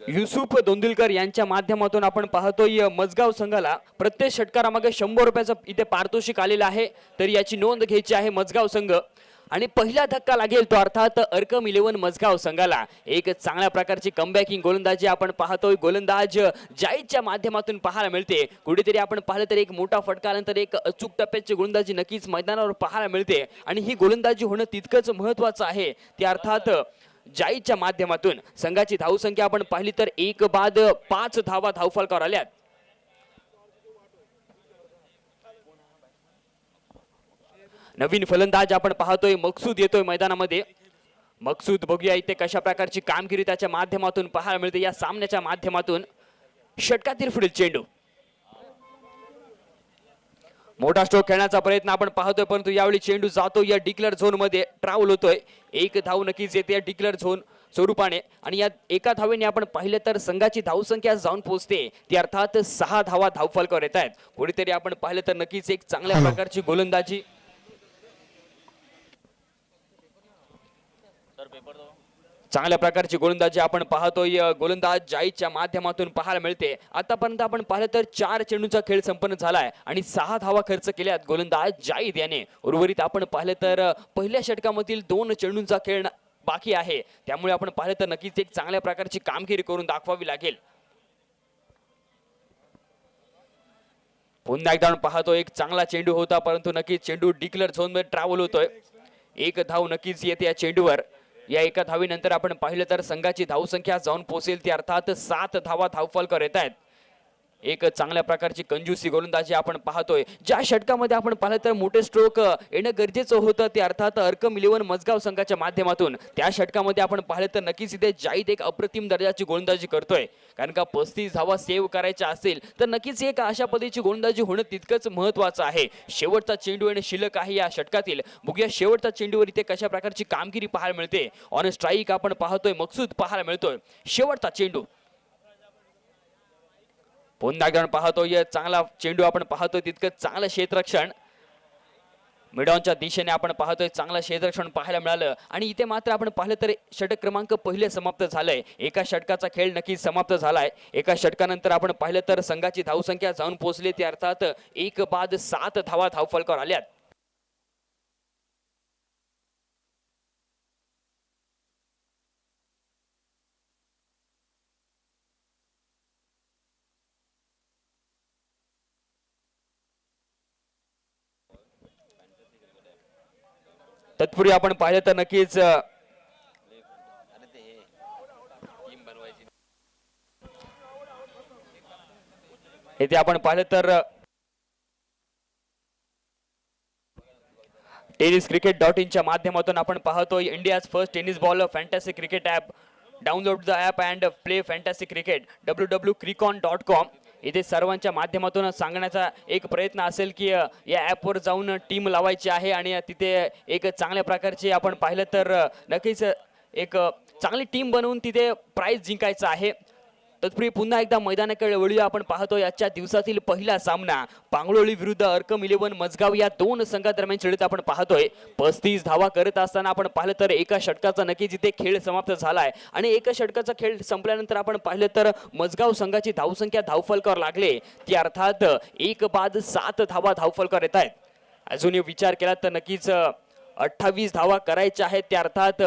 युसुफ दोंदिलकर यांच्या माध्यमातून आपण पाहतोय मजगाव संघाला प्रत्येक षटकारामागे 100 रुपयाचं इथे पारितोषिक आलेलं आहे. तर याची नोंद घ्यायची आहे मजगाव संघ. आणि पहिला धक्का लागेल तो अर्थात अर्कम 11 मजगाव संघाला. एक चांगल्या प्रकारची कमबॅकिंग गोलंदाजी आपण पाहतोय गोलंदाज जाईदच्या माध्यमातून पाहायला मिळते. कुठेतरी आपण पाहिलं तर एक मोठा फटका नंतर एक अचूक टप्प्याची गोलंदाजी नक्कीच मैदानावर पाहायला मिळते आणि ही गोलंदाजी होणं तितकंच महत्वाचं आहे. त्या अर्थात जाईदच्या माध्यमातून संघाची धावसंख्या आपण पाहिली तर 1 बाद 5 धावा धावफलकावर आल्यात. नवीन फलंदाज आपण पाहतोय मकसूद येतोय मैदानामध्ये. मकसूद बघूया इथे कशा प्रकारची कामगिरी त्याच्या माध्यमातून पाहायला मिळते या सामन्याच्या माध्यमातून. षटकातील पुढील चेंडू. मोठा स्ट्रोक खेळण्याचा प्रयत्न आपण पाहतोय परंतु यावेळी चेंडू जातो या डिक्लेअर झोन मध्ये. ट्रॅव्हल होतोय. एक धाव नक्कीच येते या डिक्लेअर झोन स्वरूपाने आणि या एका धावेने आपण पाहिलं तर संघाची धावसंख्या जाऊन पोहोचते. ती अर्थात 6 धावा धावफलकावर येत आहेत. कुठेतरी आपण पाहिलं तर नक्कीच एक चांगल्या प्रकारची गोलंदाजी. चांगल्या प्रकारची गोलंदाजी आपण पाहतोय गोलंदाज जाईच्या माध्यमातून पाहायला मिळते। आतापर्यंत आपण पाहिलं तर 4 चेंडूचा खेळ संपन्न झालाय आणि 6 धावा खर्च केल्यात गोलंदाज जाईद याने। उर्वरित आपण पाहिलं तर पहिल्या षटकामधील 2 चेंडूंचा खेळ बाकी आहे, त्यामुळे आपण पाहिलं तर नक्कीच एक चांगल्या प्रकारची कामगिरी करून दाखवावी लागेल। पुन्हा एकदा आपण पाहतो एक चांगला चेंडू होता, परंतु नक्कीच चेंडू डिक्लेअर झोन मध्ये ट्रॅव्हल होतोय। एक धाव नक्कीच येते या चेंडूवर। या एका धावीनंतर आपण पाहिलं तर संघाची धावसंख्या जाऊन पोहोचेल ती अर्थात 7 धावा धावफलकर येत आहेत। एक चांगल्या प्रकारची कंजूसी गोलंदाजी आपण पाहतोय। ज्या षटकामध्ये आपण पाहिलं तर मोठे स्ट्रोक येणं गरजेचं होतं ते अर्थात अर्कम 11 मजगाव संघाच्या माध्यमातून, त्या षटकामध्ये आपण पाहिलं तर नक्कीच इथे जाईद एक अप्रतिम दर्जाची गोलंदाजी करतोय। कारण का 35 धावा सेव्ह करायच्या असेल तर नक्कीच एक अशा पद्धतीची गोलंदाजी होणं तितकंच महत्त्वाचं आहे। शेवटचा चेंडू येणे शिल्लक आहे या षटकातील। बघूया शेवटच्या चेंडूवर इथे कशा प्रकारची कामगिरी पाहायला मिळते। ऑन स्ट्राईक आपण पाहतोय मकसूद पाहायला मिळतोय। शेवटचा चेंडू पुन्हा एकदा पाहतोय चांगला चेंडू आपण पाहतोय तितकं चांगलं क्षेत्ररक्षण मिडॉनच्या दिशेने आपण पाहतोय चांगलं क्षेत्ररक्षण पाहायला मिळालं। आणि इथे मात्र आपण पाहिलं तर षटक क्रमांक पहिले समाप्त झालंय। एका षटकाचा खेळ नक्कीच समाप्त झालाय। एका षटकानंतर आपण पाहिलं तर संघाची धावसंख्या जाऊन पोहोचली ती अर्थात 1 बाद 7 धावा धावफलकावर आल्यात। तत्पूर्वी आपण पाहिलं तर नक्कीच इथे आपण पाहिलं तर tenniscricket.in च्या माध्यमातून आपण पाहतोय India's first tennis ball fantasy cricket app. Download the app and play fantasy cricket www.crickon.com। इथे सर्वांच्या माध्यमातून सांगण्याचा एक प्रयत्न असेल की या ॲपवर जाऊन टीम लावायची आहे आणि तिथे एक चांगल्या प्रकारची आपण पाहिलं तर नक्कीच एक चांगली टीम बनवून तिथे प्राइज जिंकायचं आहे। तत्पूर्वी पुन्हा एकदा मैदानाकडे वळूया। आपण पाहतोय आजच्या दिवसातील पहिला सामना पांगळोळी विरुद्ध अर्कम 11 मजगाव या 2 संघादरम्यान खेळत आपण पाहतोय। 35 धावा करत असताना आपण पाहिलं तर एका षटकाचा नक्कीच इथे खेळ समाप्त झालाय आणि एका षटकाचा खेळ संपल्यानंतर आपण पाहिलं तर मजगाव संघाची धावसंख्या धावफलकावर लागले ती अर्थात 1 बाद 7 धावा धावफलकावर येत आहेत। अजूनही विचार केला तर नक्कीच 28 धावा करायच्या आहेत त्या अर्थात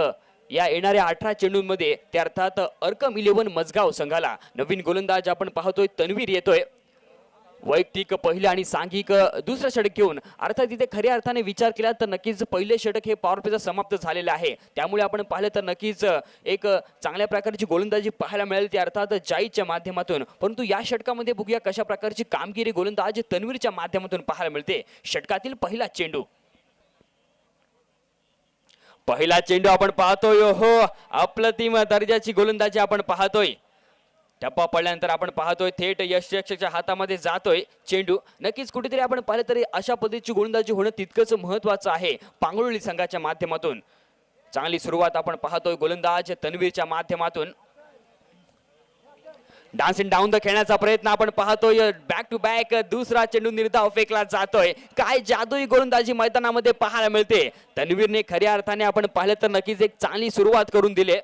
या येणाऱ्या 18 चेंडूंमध्ये त्या अर्थात अर्कम 11 मजगाव संघाला नवीन गोलंदाज आपण पाहतोय तन्वीर येतोय। वैयक्तिक पहिलं आणि सांघिक दुसरं षटक घेऊन अर्थात इथे खऱ्या अर्थाने विचार केला तर नक्कीच पहिले षटक हे पॉवर प्लेचं समाप्त झालेलं आहे, त्यामुळे आपण पाहिलं तर नक्कीच एक चांगल्या प्रकारची गोलंदाजी पाहायला मिळेल ती अर्थात जाईच्या माध्यमातून। परंतु या षटकामध्ये बघूया कशा प्रकारची कामगिरी गोलंदाज तन्वीरच्या माध्यमातून पाहायला मिळते। षटकातील पहिला चेंडू आपण पाहतोय हो अप्रतिम दर्जाची गोलंदाजी आपण पाहतोय। टप्पा पडल्यानंतर आपण पाहतोय थेट यशच्या हातामध्ये जातोय चेंडू। नक्कीच कुठेतरी आपण पाहिलं तरी अशा पद्धतीची गोलंदाजी होणं तितकंच महत्त्वाचं आहे पांगळोळी संघाच्या माध्यमातून। चांगली सुरुवात आपण पाहतोय गोलंदाज तन्वीरच्या माध्यमातून। डान्सिंग डाऊन द खेळण्याचा प्रयत्न आपण पाहतोय। बॅक टू बॅक दुसरा चेंडू निर्धाव फेकला जातोय। काय जादुई गोलंदाजी मैदानामध्ये पाहायला मिळते। तन्वीरने खऱ्या अर्थाने आपण पाहिलं तर नक्कीच एक चांगली सुरुवात करून दिली।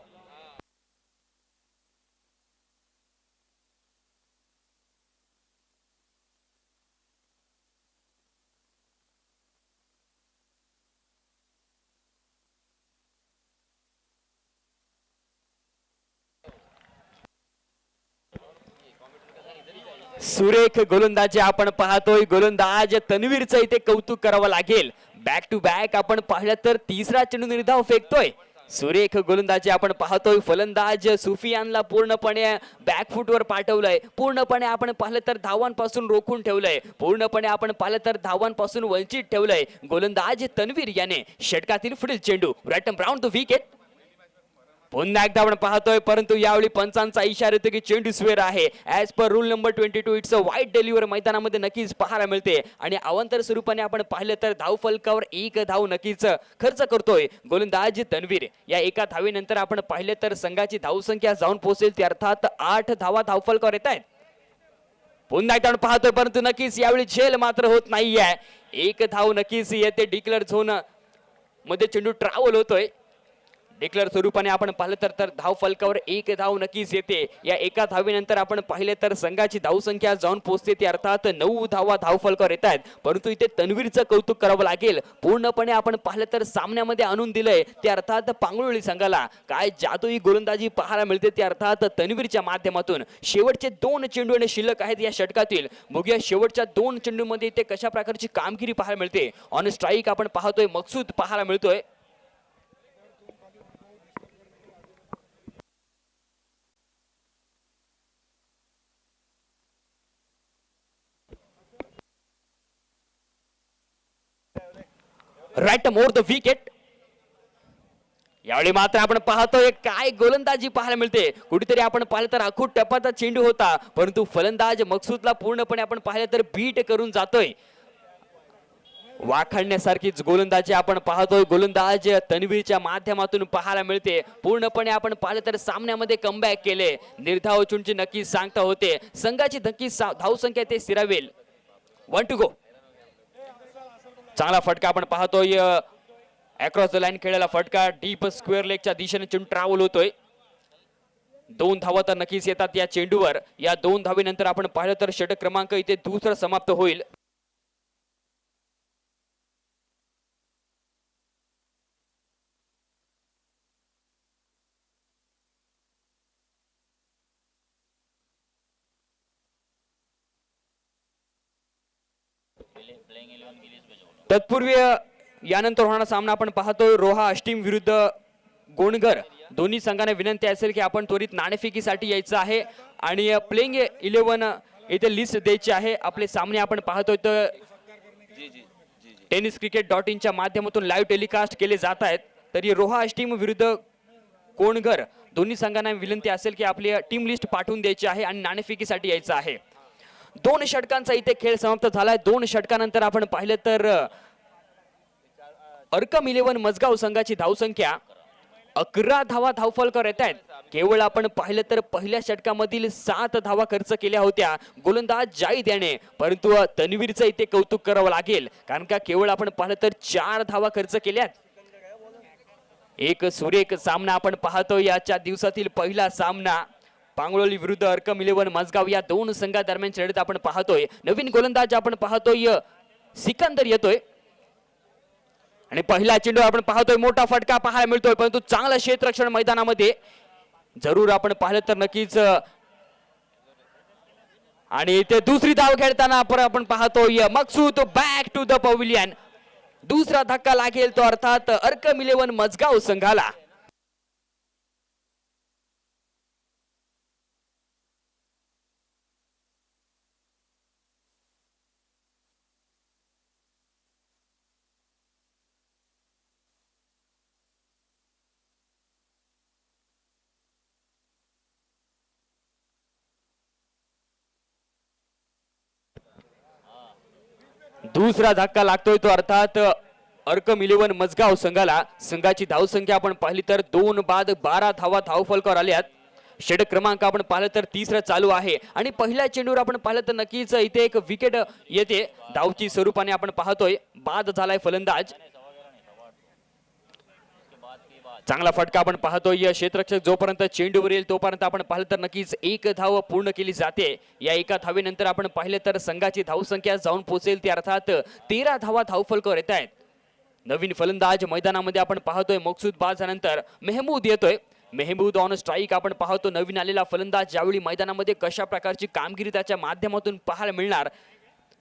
सुरेख गोलंदाजी आपण पाहतोय। गोलंदाज तन्वीरचं इथे कौतुक करावं लागेल। बॅक टू बॅक आपण पाहिलं तर तिसरा चेंडू निर्धाव फेकतोय। सुरेख गोलंदाजी आपण पाहतोय। फलंदाज सुफियानला पूर्णपणे बॅकफुटवर पाठवलंय। पूर्णपणे आपण पाहिलं तर धावांपासून रोखून ठेवलंय। पूर्णपणे आपण पाहिलं तर धावांपासून वंचित ठेवलंय गोलंदाज तन्वीर याने। षटकातील पुढील चेंडू राईट राउंड टू विकेट पुन्हा एकदा आपण पाहतोय, परंतु यावेळी पंचांचा इशारा येतो की चेंडू स्वेर आहे। As per rule number 22 it's a wide deliver मैदानामध्ये नक्कीच पाहायला मिळते आणि अवांतर स्वरूपाने आपण पाहिलं तर धावफलकावर 1 धाव नक्कीच खर्च करतोय गोलंदाज तन्वीर। या एका धावेनंतर आपण पाहिलं तर संघाची धावसंख्या जाऊन पोहोचेल ती अर्थात 8 धावा धावफलकावर येत आहेत। पुन्हा एकदा आपण पाहतोय, परंतु नक्कीच यावेळी झेल मात्र होत नाहीये। 1 धाव नक्कीच येते डिक्लेअर झोन मध्ये चेंडू ट्रॅव्हल होतोय। डिक्लेअर स्वरूपाने आपण पाहिलं तर धाव फलकावर एक धाव नक्कीच येते. या एका धावेनंतर आपण पाहिले तर संघाची धावसंख्या जाऊन पोहोचते ती अर्थात 9 धावा धाव फलकावर येत आहेत. परंतु इथे तन्वीरचं कौतुक करावं लागेल. पूर्णपणे आपण पाहिलं तर सामन्यामध्ये आणून दिलंय ते अर्थात पांगळोळी संघाला. काय जादुई गोलंदाजी पाहायला मिळते ते अर्थात तन्वीरच्या माध्यमातून. शेवटचे 2 चेंडू शिल्लक आहेत या षटकातील. बघूया शेवटच्या 2 चेंडूमध्ये इथे कशा प्रकारची कामगिरी पाहायला मिळते. ऑन स्ट्राईक आपण पाहतोय मकसूद पाहायला मिळतोय. Right more the wicket. यावेळी मात्र आपण पाहतोय काय गोलंदाजी पाहायला मिळते. कुठेतरी आपण पाहिलं तर आखूड टपाचा चेंडू होता परंतु फलंदाज मकसूदला पूर्णपणे आपण पाहिलं तर बीट करून जातोय. वाखाणण्यासारखीच गोलंदाजी आपण पाहतोय. गोलंदाज तन्वीरच्या माध्यमातून पाहायला मिळते. पूर्णपणे आपण पाहिलं तर सामन्यामध्ये कमबॅक केले. निर्धाव चुंची नक्की सांगता होते. संघाची नक्की धावसंख्या ते स्थिरावेल. 1 टू गो. चांगला फटका आपण पाहतोय. अक्रॉस द लाईन खेळलेला फटका डीप स्क्वेअर लेगच्या दिशेने चेंडू ट्रॅव्हल होतोय. 2 धावा तर नक्कीच येतात या चेंडूवर. या 2 धावेनंतर आपण पाहिलं तर षटक क्रमांक इथे दुसरा समाप्त होईल. तत्पूर्वी यानंतर होणारा सामना आपण पाहतोय रोहा अष्टीम विरुद्ध गोणगर. दोन्ही संघांना विनंती असेल की आपण त्वरित नाणेफेकीसाठी यायचं आहे आणि प्लेइंग 11 इथे लिस्ट द्यायची आहे. आपले सामने आपण पाहतोय तर tenniscricket.in च्या माध्यमातून लाईव्ह टेलिकास्ट केले जात आहेत. तरी रोहा अष्टीम विरुद्ध गोणगर दोन्ही संघांना विनंती असेल की आपली टीम लिस्ट पाठवून द्यायची आहे आणि नाणेफेकीसाठी यायचं आहे. 2 षटकांचा इथे खेळ समाप्त झालाय. 2 षटकानंतर आपण पाहिलं तर अर्कम 11 मजगाव संघाची धावसंख्या 11 धावा धावफलकावर येत आहेत. केवळ आपण पाहिलं तर पहिल्या षटकामधील 7 धावा खर्च केल्या होत्या गोलंदाज जाईद याने. परंतु तन्वीरचं इथे कौतुक करावं लागेल कारण का केवळ आपण पाहिलं तर 4 धावा खर्च केल्यात. एक सुरेख सामना आपण पाहतो. याच्या दिवसातील पहिला सामना पांगळोली विरुद्ध अर्कम 11 मजगाव या 2 संघादरम्यान लढत आपण पाहतोय. नवीन गोलंदाज आपण पाहतोय सिकंदर येतोय आणि पहिला चेंडू आपण पाहतोय मोठा फटका पाहायला मिळतोय परंतु चांगलं क्षेत्ररक्षण मैदानामध्ये जरूर आपण पाहिलं तर नक्कीच. आणि इथे दुसरी धाव खेळताना आपण पाहतोय मकसूद बॅक टू द पवेलियन. दुसरा धक्का लागेल तो अर्थात अर्कम 11 मजगाव संघाला. दुसरा धक्का लागतोय तो अर्थात अर्कम 11 मजगाव संघाला. संघाची धावसंख्या आपण पाहिली तर 2 बाद 12 धावा धावफलकावर आल्यात. षटक क्रमांक आपण पाहिलं तर 3रा चालू आहे आणि पहिल्या चेंडूवर आपण पाहिलं तर नक्कीच इथे एक विकेट येते. धावची स्वरूपाने आपण पाहतोय बाद झालाय फलंदाज. चांगला फटका आपण पाहतोय. क्षेत्ररक्षक जोपर्यंत चेंडूवर येईल तोपर्यंत आपण पाहिलं तर नक्कीच 1 धाव पूर्ण केली जाते. या एका धावेनंतर आपण पाहिले तर संघाची धावसंख्या जाऊन पोहोचेल ती अर्थात 13 धावा धावफलकावर येत आहेत. नवीन फलंदाज मैदानामध्ये आपण पाहतोय मकसूद बाद झाल्यानंतर मेहमूद येतोय. मेहमूद ऑन स्ट्राईक आपण पाहतो. नवीन आलेला फलंदाज यावेळी मैदानामध्ये कशा प्रकारची कामगिरी त्याच्या माध्यमातून पाहायला मिळणार.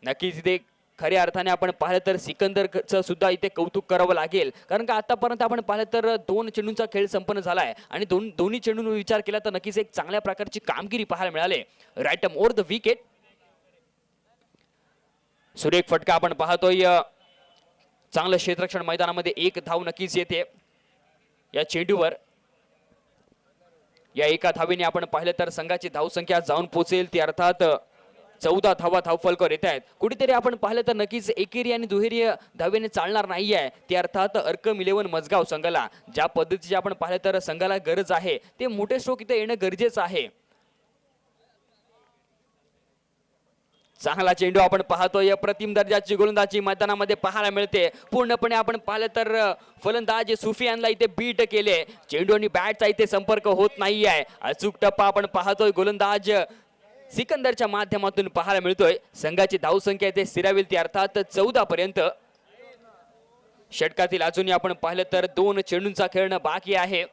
नक्कीच इथे खऱ्या अर्थाने आपण पाहिलं तर सिकंदरचं सुद्धा इथे कौतुक करावं लागेल कारण का आतापर्यंत आपण पाहिलं तर 2 चेंडूंचा खेळ संपन्न झालाय आणि दोन्ही चेंडूंवर विचार केला तर नक्कीच एक चांगल्या प्रकारची कामगिरी पाहायला मिळाले. Right more the wicket. सुरेख फटका आपण पाहतोय. चांगलं क्षेत्ररक्षण मैदानामध्ये 1 धाव नक्कीच येते या चेंडूवर. या एका धावेने आपण पाहिलं तर संघाची धावसंख्या जाऊन पोहोचेल ती अर्थात 14 धावा धावफलकावर येत आहेत. कुठेतरी आपण पाहिलं तर नक्कीच एकेरी आणि दुहेरी धावेने चालणार नाही आहे ते अर्थात अर्कम 11 मजगाव संघाला. ज्या पद्धतीचे आपण पाहिलं तर संघाला गरज आहे ते मोठे स्ट्रोक इथे येणं गरजेचं आहे. चांगला चेंडू आपण पाहतोय, अप्रतिम दर्जाची गोलंदाजी मैदानामध्ये पाहायला मिळते. पूर्णपणे आपण पाहिलं तर फलंदाज सुफियानला इथे बीट केले. चेंडू आणि बॅटचा इथे संपर्क होत नाहीये. अचूक टप्पा आपण पाहतोय गोलंदाज सिकंदरच्या माध्यमातून पाहायला मिळतोय. संघाची धावसंख्या इथे स्थिरावेल ती अर्थात 14 पर्यंत. षटकातील अजूनही आपण पाहिलं तर 2 चेंडूंचा खेळणं बाकी आहे.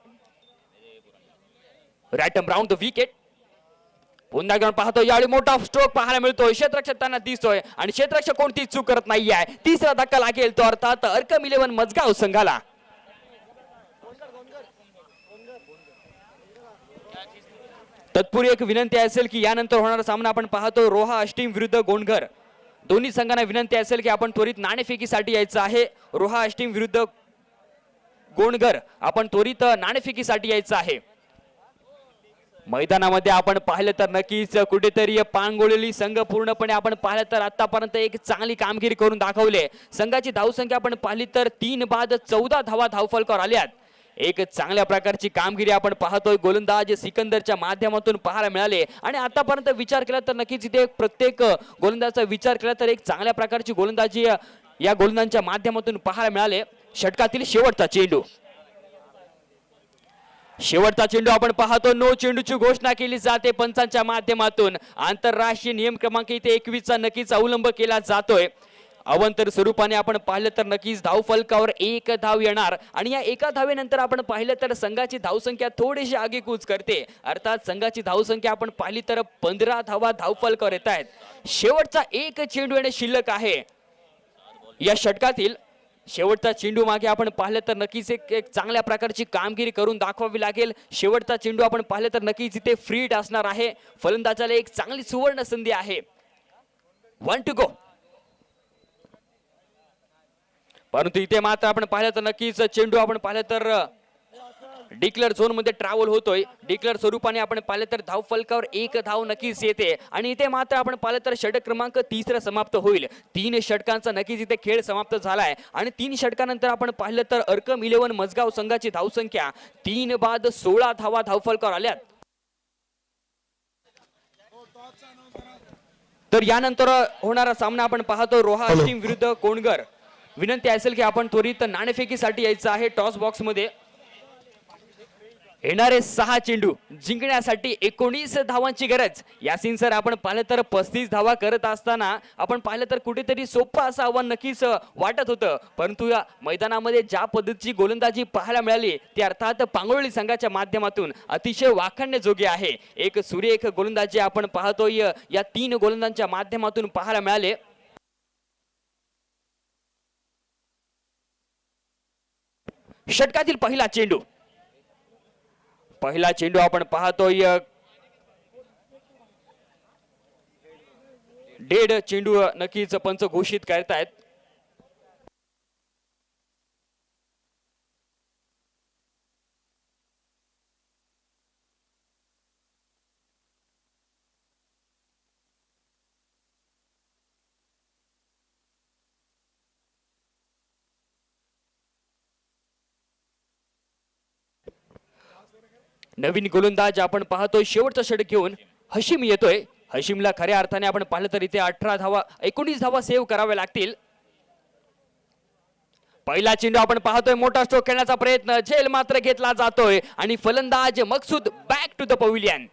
रॅटम राऊंड द विकेट. पुन्हा घेऊन पाहतो, यावेळी मोठा स्ट्रोक पाहायला मिळतोय. क्षेत्ररक्षक त्यांना दिसतोय आणि क्षेत्ररक्षक कोणतीच चूक करत नाहीये. तिसरा धक्का लागेल तो अर्थात अर्कम 11 मजगाव संघाला. तत्पूर्वी एक विनंती असेल की यानंतर होणारा सामना आपण पाहतो रोहा अष्टीम विरुद्ध गोंडघर. दोन्ही संघांना विनंती असेल की आपण त्वरित नाणेफेकीसाठी यायचं आहे. रोहा अष्टीम विरुद्ध गोंडघर आपण त्वरित नाणेफेकीसाठी यायचं आहे. मैदानामध्ये आपण पाहिलं तर नक्कीच कुठेतरी पांगोळलेली संघ पूर्णपणे आपण पाहिलं तर आतापर्यंत एक चांगली कामगिरी करून दाखवले. संघाची धावसंख्या आपण पाहिली तर 3 बाद 14 धावा धावफलकावर आल्यात. एक चांगल्या प्रकारची कामगिरी आपण पाहतोय गोलंदाज सिकंदरच्या माध्यमातून पाहायला मिळाले. आणि आतापर्यंत विचार केला तर नक्कीच इथे प्रत्येक गोलंदाजाचा विचार केला तर एक चांगल्या प्रकारची गोलंदाजी या गोलंदाजांच्या माध्यमातून पाहायला मिळाले. षटकातील शेवटचा चेंडू. शेवटचा चेंडू आपण पाहतो. नो चेंडूची घोषणा केली जाते पंचांच्या माध्यमातून. आंतरराष्ट्रीय नियम क्रमांक इथे 21 चा नक्कीच अवलंब केला जातोय. अवंतर स्वरूपाने आपण पाहिलं तर नक्कीच धाव फलकावर 1 धाव येणार आणि या एका धावेनंतर आपण पाहिलं तर संघाची धावसंख्या थोडीशी आगेकूच करते. अर्थात संघाची धावसंख्या आपण पाहिली तर 15 धावा धाव फलकावर येत आहेत. शेवटचा एक चेंडू येणे शिल्लक आहे या षटकातील. शेवटचा चेंडू मागे आपण पाहिलं तर नक्कीच एक चांगल्या प्रकारची कामगिरी करून दाखवावी लागेल. शेवटचा चेंडू आपण पाहिलं तर नक्कीच इथे फ्री हिट असणार आहे. फलंदाजाला एक चांगली सुवर्ण संधी आहे. 1 टू गो. परंतु इथे मात्र आपण पाहिलं तर नक्कीच चेंडू आपण पाहिलं तर डिक्लेअर झोन मध्ये ट्रॅव्हल होतोय. डिक्लेअर स्वरूपाने आपण पाहिलं तर धाव फलकावर 1 धाव नक्कीच येते आणि इथे मात्र आपण पाहिलं तर षटक क्रमांक 3 समाप्त होईल. 3 षटकांचा नक्कीच इथे खेळ समाप्त झालाय आणि 3 षटकानंतर आपण पाहिलं तर अर्कम 11 मजगाव संघाची धावसंख्या 3 बाद 16 धावा धाव फलकावर आल्यात. तर यानंतर होणारा सामना आपण पाहतो रोहा अष्टीम विरुद्ध कोंडघर. विनंती असेल की आपण त्वरित नाणेफेकीसाठी यायचं आहे. टॉस बॉक्स मध्ये येणारे 6 चेंडू जिंकण्यासाठी 19 धावांची गरज. यासिन सर आपण पाहिलं तर 35 धावा करत असताना आपण पाहिलं तर कुठेतरी सोपं असं आव्हान नक्कीच वाटत होतं. परंतु या मैदानामध्ये ज्या पद्धतीची गोलंदाजी पाहायला मिळाली ती अर्थात पांगोळी संघाच्या माध्यमातून अतिशय वाखाणण्याजोगी आहे. एक सुरेख गोलंदाजी आपण पाहतोय या 3 गोलंदाजांच्या माध्यमातून पाहायला मिळाले. षटकातील पहिला चेंडू. पहिला चेंडू आपण पाहतोय डेड चेंडू नक्कीच पंच घोषित करतायत. नवीन गोलंदाज आपण पाहतोय शेवटचा षटक घेऊन हशीम येतोय. हशीमला खऱ्या अर्थाने आपण पाहिलं तर इथे 19 धावा सेव्ह कराव्या लागतील. पहिला चेंडू आपण पाहतोय मोठा स्ट्रोक खेळण्याचा प्रयत्न झेल मात्र घेतला जातोय आणि फलंदाज मकसूद बॅक टू द पवेलियन.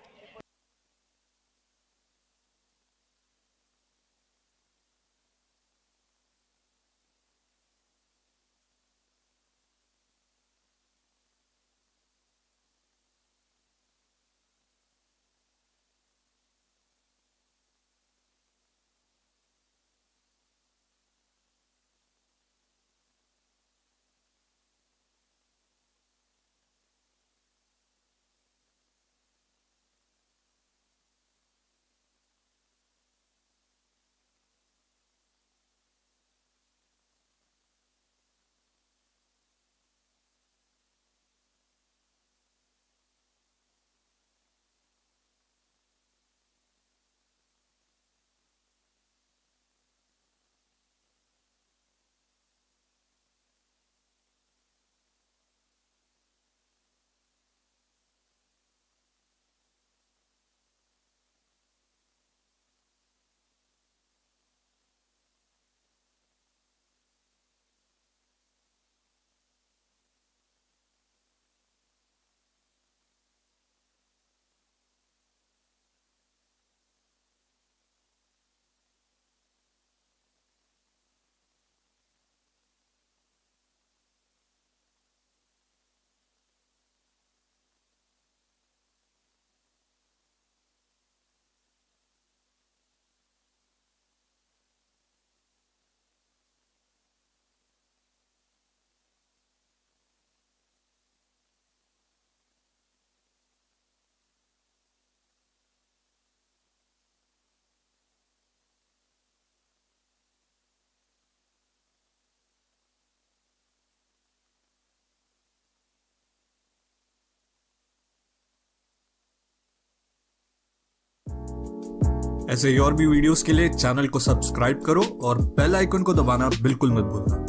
ऐसे ही और भी वीडियोस के लिए चैनल को सब्सक्राइब करो और बेल आइकन को दबाना बिल्कुल मत भूलना।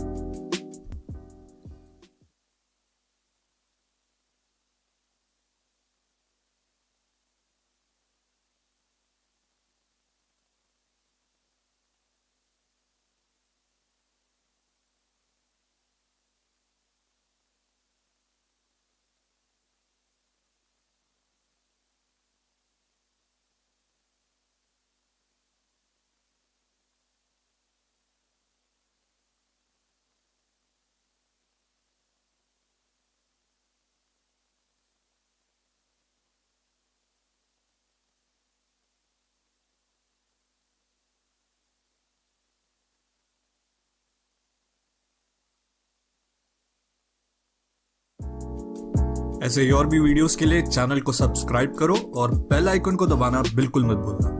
ऐसे ही और भी वीडियोस के लिए चैनल को सब्सक्राइब करो और बेल आइकन को दबाना बिल्कुल मत भूलना।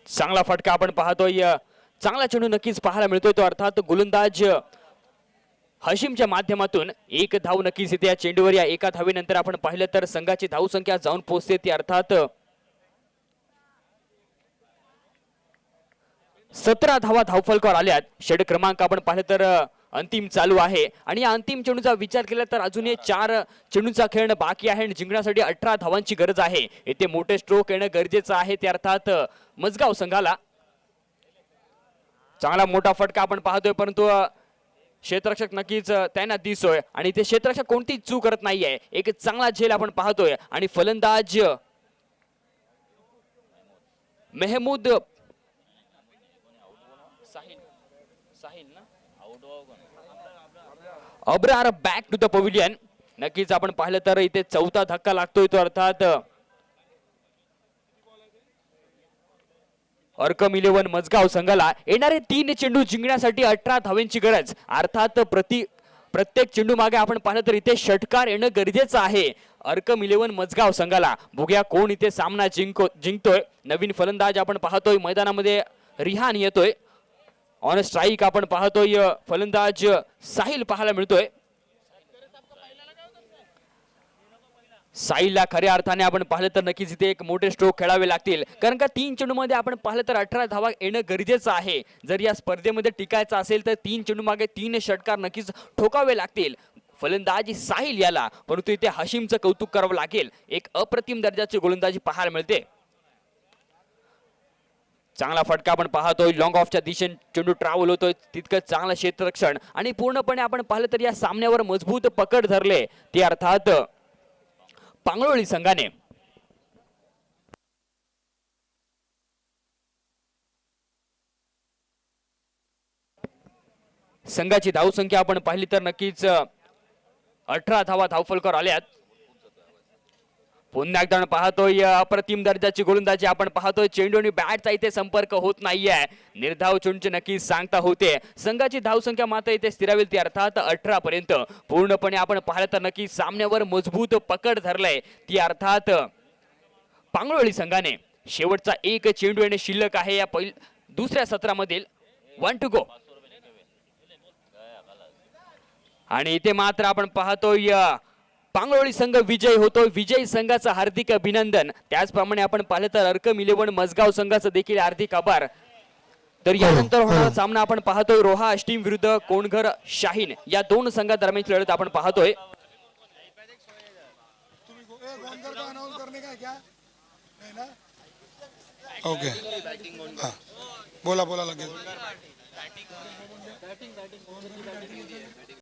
चांगला फटका आपण पाहतोय, चांगला चेंडू नक्कीच पाहायला मिळतोय तो अर्थात गोलंदाज हशीमच्या माध्यमातून एक धाव नक्कीच येते या चेंडूवर। या एका धावेनंतर आपण पाहिलं तर संघाची धाव संख्या जाऊन पोहोचते ती अर्थात 17 धावा धावफलकावर आल्यात। षटक क्रमांक आपण पाहिलं तर अंतिम चालू आहे आणि या अंतिम चेंडूचा विचार केला तर अजूनही 4 चेंडूंचा खेळणं बाकी आहे आणि जिंकण्यासाठी 18 धावांची गरज आहे। येथे मोठे स्ट्रोक येणं गरजेचं आहे ते अर्थात मजगाव संघाला। चांगला मोठा फटका आपण पाहतोय परंतु क्षेत्ररक्षक नक्कीच त्यांना दिसतोय आणि ते क्षेत्ररक्षक कोणती चूक करत नाहीये। एक चांगला झेल आपण पाहतोय आणि फलंदाज Mehmood Abrar back to the pavilion. नक्कीच आपण पाहिलं तर इथे चौथा धक्का लागतोय तो अर्थात अर्कम 11 मजगाव संघाला। येणारे 3 चेंडू जिंकण्यासाठी 18 धावांची गरज, अर्थात प्रत्येक चेंडू मागे आपण पाहिलं तर इथे षटकार येणं गरजेचं आहे अर्कम 11 मजगाव संघाला। बघूया कोण इथे सामना जिंकतोय। नवीन फलंदाज आपण पाहतोय मैदानामध्ये रिहान येतोय। ऑन स्ट्राइक आपण पाहतोय फलंदाज साहिल पाहायला मिळतोय। साहिलला खऱ्या अर्थाने आपण पाहिलं तर नक्कीच इथे एक मोठे स्ट्रोक खेळावे लागतील कारण का 3 चेंडू मध्ये आपण पाहिलं तर 18 धावा येणं गरजेचं आहे। जर या स्पर्धेमध्ये टिकायचं असेल तर 3 चेंडू मागे 3 षटकार नक्कीच ठोकावे लागतील फलंदाज साहिल याला। परंतु इथे हशीमचं कौतुक करावं लागेल, एक अप्रतिम दर्जाची गोलंदाजी पाहायला मिळते। चांगला फटका आपण पाहतोय, लॉंग ऑफच्या दिशेने चेंडू ट्रॅव्हल होतोय, तितकं चांगलं क्षेत्ररक्षण आणि पूर्णपणे आपण पाहिलं तर या सामन्यावर मजबूत पकड धरले ते अर्थात पांगळोळी संघाने। संघाची धावसंख्या आपण पाहिली तर नक्कीच 18 धावा धावफलकावर आल्यात। पुन्हा एकदा पाहतोय अप्रतिम दर्जाची गोलंदाजी आपण पाहतोय, चेंडू आणि बॅटचा इथे संपर्क होत नाहीये, निर्धाव चेंडूची नक्कीच सांगता होते। संघाची धावसंख्या मात्र इथे स्थिरावेल ती अर्थात 18 पर्यंत। पूर्णपणे आपण पाहिलं तर नक्की सामन्यावर मजबूत पकड धरलाय ती अर्थात पांगळोळी संघाने। शेवटचा एक चेंडू येणे शिल्लक आहे या दुसऱ्या सत्रामधील 1 टू गो आणि इथे मात्र आपण पाहतोय पांगळोळी संघ विजय होतोय। विजयी संघाचं हार्दिक अभिनंदन। त्याचप्रमाणे आपण पाहिलं तर अर्कम 11 मजगाव संघाचं देखील हार्दिक आभार। तर यानंतर होणारा सामना आपण पाहतोय रोहा अष्टीम विरुद्ध कोणघर शाहीन या 2 संघादरम्यानची लढत आपण पाहतोय। ओके बोला लगेच।